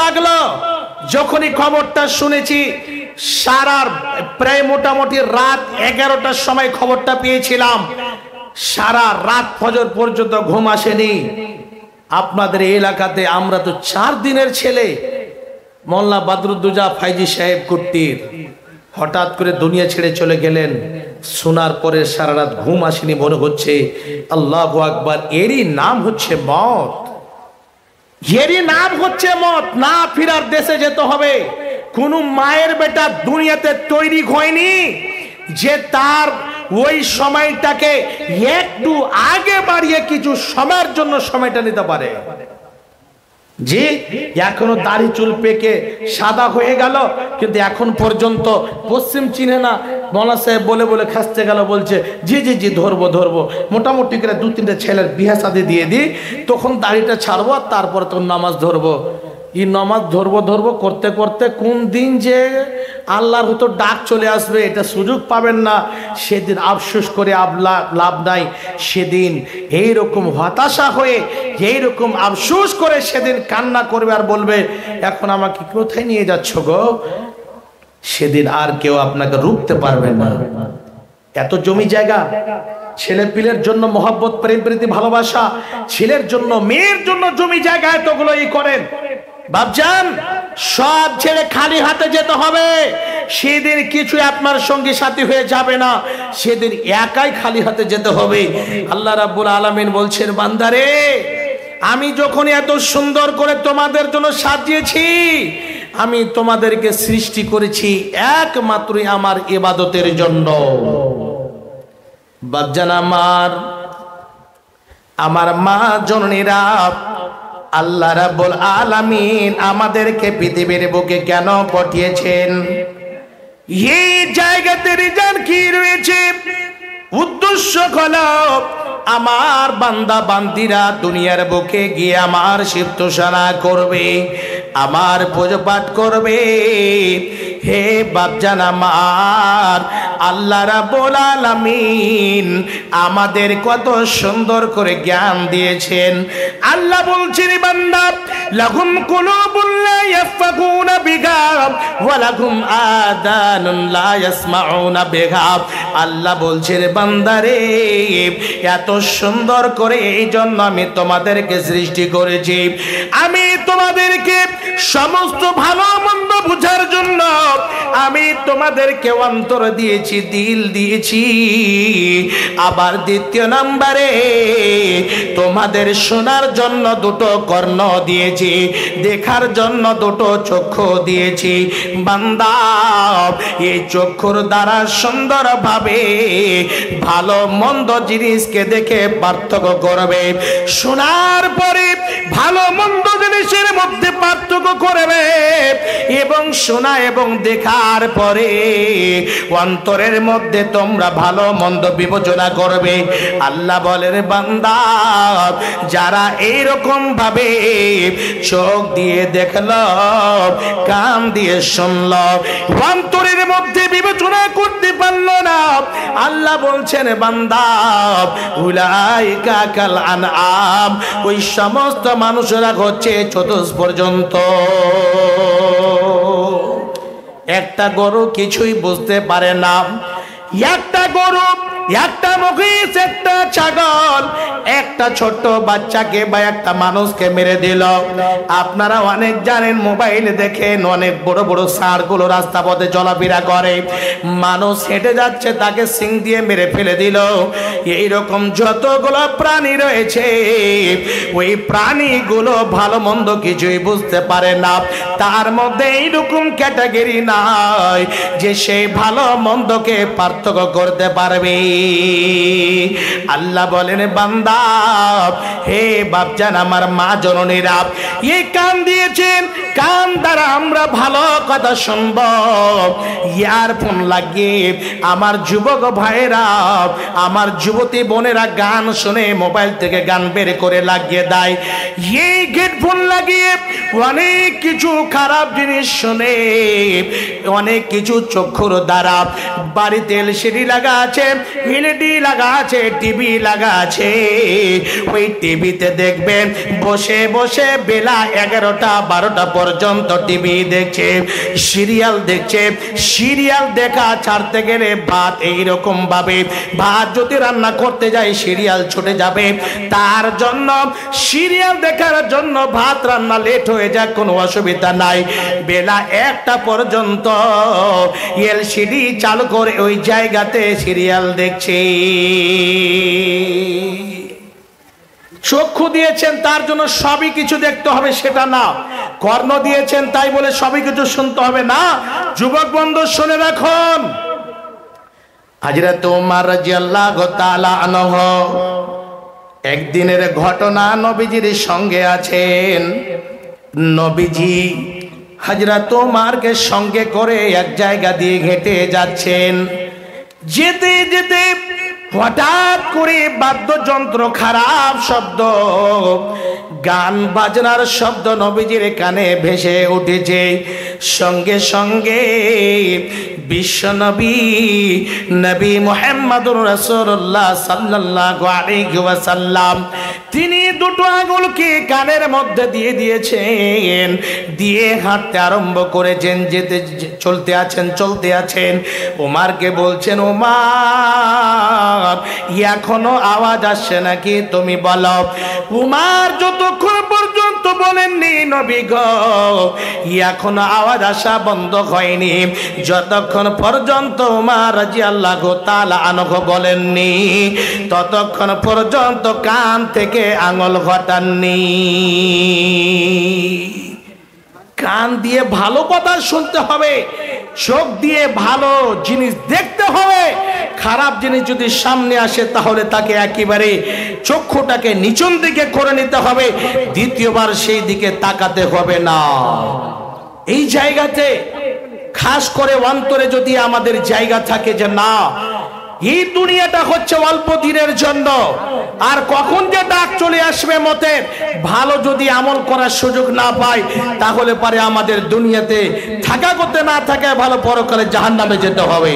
লাগলো যখনই খবরটা শুনেছি। প্রায় মোটামুটি রাত 11টার সময় খবরটা পেয়েছিলাম। সারা রাত ফজর পর্যন্ত ঘুম আসেনি। আপনাদের এলাকাতে আমরা তো 4 দিনের ছেলে মোল্লা বাদরুদ্দোজা ফাইজি সাহেব কুট্টির হঠাৎ করে দুনিয়া ছেড়ে চলে গেলেন। শোনার পরে সারা রাত ঘুম আসেনি, মনে হচ্ছে আল্লাহু আকবার, এরই নাম হচ্ছে মত, এরই নাম হচ্ছে মত। না ফিরার দেশে যেতে হবে। কোন মায়ের বেটা দুনিয়াতে তৈরি হয়নি যে তার ওই সময়টাকে একটু আগে বাড়িয়ে কিছু সময়ের জন্য সময়টা নিতে পারে। যে এখনো দাড়ি চুল পেকে সাদা হয়ে গেল, কিন্তু এখন পর্যন্ত পশ্চিম চিনে না। মৌলা সাহেব বলে বলে খাসতে গেল, বলছে জি জি জি ধরবো ধরবো, মোটামুটি করে 2-3টে ছেলের বিয়ে শাদী দিয়ে দিই, তখন দাড়িটা ছাড়বো আর তারপরে তখন নামাজ ধরবো। এই নামাজ ধরবো ধরবো করতে করতে কোন দিন যে আল্লাহর হয়তো ডাক চলে আসবে, এটা সুযোগ পাবেন না, সেদিন আফসোস করে লাভ নাই। সেদিন এইরকম হতাশা হয়ে, এইরকম আফসোস করে সেদিন কান্না করবে আর বলবে এখন আমাকে কোথায় নিয়ে যাচ্ছ গো। সেদিন আর কেউ আপনাকে রুখতে পারবে না। এত জমি জায়গা, ছেলে পিলের জন্য মহব্বত, প্রেম প্রীতি, ভালোবাসা, ছেলের জন্য মেয়ের জন্য জমি জায়গা এতগুলোই করেন। বাপজান, সব ছেড়ে খালি হাতে যেতে হবে। সেদিন কিছু আপনার সঙ্গী সাথী হয়ে যাবে না, সেদিন একাই খালি হাতে যেতে হবে। আল্লাহ রাব্বুল আলামিন বলছেন, বান্দারে আমি যখন এত সুন্দর করে তোমাদের জন্য সাজিয়েছি, আমি তোমাদেরকে সৃষ্টি করেছি একমাত্রই আমার ইবাদতের জন্য। বাপজান, আমার মা জননীরা, আল্লাহ রাব্বুল আলামিন আমাদেরকে পৃথিবীর বুকে কেন পাঠিয়েছেন? এই জায়গাতে রিজন কি রয়েছে? উদ্দেশ্য হলো আমার বান্দা বান্দিরা দুনিয়ার বুকে গিয়ে আমার সিফতোষণা করবে, আমার পুজো পাঠ করবে। হে বাপজান আমার, আল্লাহ রাব্বুল আলামিন আমাদের কত সুন্দর করে জ্ঞান দিয়েছেন। আল্লাহ বলছেন, বান্দা লাহুম কুলুবুন লা ইয়াফকাহুনা বিহা ওয়া লাহুম আযানুন লা ইয়াসমাউনা বিহা। আল্লাহ বলছেন, বান্দারে এত সুন্দর করে এই জন্য আমি তোমাদেরকে সৃষ্টি করেছি। আমি তোমাদেরকে সমস্ত ভালো মন্দ বুঝার জন্য আমি তোমাদেরকে অন্তর দিয়েছি, দিল দিয়েছি। আবার দ্বিতীয় নম্বরে তোমাদের শোনার জন্য দুটো কর্ণ দিয়েছি, দেখার জন্য দুটো চক্ষু দিয়েছি। বান্দা এই চক্ষুর দ্বারা সুন্দরভাবে ভালো মন্দ জিনিসকে দেখে পার্থক্য করবে, শোনার পরে ভালো মন্দ জিনিসের মধ্যে পার্থক্য করবে, এবং শোনা এবং দেখার পরে অন্তরের মধ্যে তোমরা ভালো মন্দ বিবেচনা করবে। আল্লাহ বলেন, বান্দা যারা এইরকম ভাবে চোখ দিয়ে দেখলো, কান দিয়ে শুনলো, অন্তরের মধ্যে বিবেচনা করতে পারলো না, আল্লাহ বলছেন, বান্দা উলাইকা কাল আনআম, ওই সমস্ত মানুষেরা হচ্ছে চতুষ্পর্যন্ত। একটা গরু কিছুই বুঝতে পারে না, একটা গরু, একটা মহিষ, একটা ছাগল একটা ছোট্ট বাচ্চাকে বা একটা মানুষকে মেরে দিল। আপনারা অনেক জানেন, মোবাইলে দেখেন, অনেক বড় বড় ষাঁড়গুলো রাস্তা পথে চলাফেরা করে, মানুষ হেঁটে যাচ্ছে তাকে শিং দিয়ে মেরে ফেলে দিল। এইরকম যতগুলো প্রাণী রয়েছে, ওই প্রাণীগুলো ভালো মন্দ কিছুই বুঝতে পারে না। তার মধ্যে এইরকম ক্যাটাগরি নাই যে সে ভালো মন্দকে পার্থক্য করতে পারবে। আল্লাহ বলেন, বান্দা হে বাপজান, আমার মা জননীরা, এই কান দিয়েছেন, কান দ্বারা আমরা ভালো কথা শুনব। ইয়ারফোন লাগিয়ে আমার যুবক ভাইরা, আমার যুবতী বোনেরা গান শুনে মোবাইল থেকে গান বের করে লাগিয়ে দেয়। এই হেডফোন লাগিয়ে অনেক কিছু খারাপ জিনিস শুনে অনেক কিছু চক্ষুর দ্বারা বাড়িতে এলসিডি লাগা আছে, এলইডি লাগা আছে, টিভি লাগা আছে, ওই টিভিতে দেখবেন বসে বসে বেলা 11টা 12টা পর্যন্ত টিভি দেখছে, সিরিয়াল দেখছে। সিরিয়াল দেখা ছাড়তে গেলে ভাত এইরকম ভাবে, ভাত যদি রান্না করতে যায় সিরিয়াল ছুটে যাবে, তার জন্য সিরিয়াল দেখার জন্য ভাত রান্না লেট হয়ে যায়, কোনো অসুবিধা নাই। বেলা 1টা পর্যন্ত এলসিডি চালু করে ওই জায়গাতে সিরিয়াল দেখছে। চক্ষু দিয়েছেন তার জন্য সবই কিছু দেখতে হবে সেটা না, কর্ণ দিয়েছেন তাই বলে সবই কিছু শুনতে হবে না। যুবক বন্ধু শুনে রাখুন, হযরত ওমর রাদিয়াল্লাহু তাআলা আনহু একদিনের ঘটনা নবীজির সঙ্গে আছেন। নবীজি হযরত ওমরকে সঙ্গে করে এক জায়গা দিয়ে হেঁটে যাচ্ছেন। যেতে যেতে হঠাৎ করে বাদ্যযন্ত্র খারাপ শব্দ, গান বাজনার শব্দ নবীজির কানে ভেসে উঠেছে। সঙ্গে সঙ্গে বিশ্বনবী নবী মুহাম্মদুর রাসূলুল্লাহ সাল্লাল্লাহু আলাইহি ওয়াসাল্লাম তিনি দুটো আঙুলকে কানের মধ্যে দিয়ে দিয়েছেন, দিয়ে হাঁটতে আরম্ভ করেছেন। যেতে চলতে আছেন। ওমরকে বলছেন, ওমর এখনো আওয়াজ আসছে নাকি, তুমি বলো। ওমর যতক্ষণ পর্যন্ত বলেননি নবী গো এখনো আওয়াজ আসা বন্ধ হয়নি, যতক্ষণ পর্যন্ত ওমর রাদিয়াল্লাহু তাআলা আনহু বলেননি ততক্ষণ পর্যন্ত কান থেকে আঙুল হটাননি। কান দিয়ে ভালো কথা শুনতে হবে, চোখ দিয়ে ভালো জিনিস দেখতে হবে। খারাপ জিনিস যদি সামনে আসে তাহলে তাকে একেবারে চক্ষুটাকে নিচন দিকে করে নিতে হবে, দ্বিতীয়বার সেই দিকে তাকাতে হবে না। এই জায়গাতে খাস করে অন্তরে যদি আমাদের জায়গা থাকে যে না এই দুনিয়াটা হচ্ছে অল্প দিনের জন্য, আর কখন যে ডাক চলে আসবে মতে, ভালো যদি আমল করার সুযোগ না পাই তাহলে পরে আমাদের দুনিয়াতে থাকা করতে না থাকে ভালো, পরকালে জাহান্নামে যেতে হবে।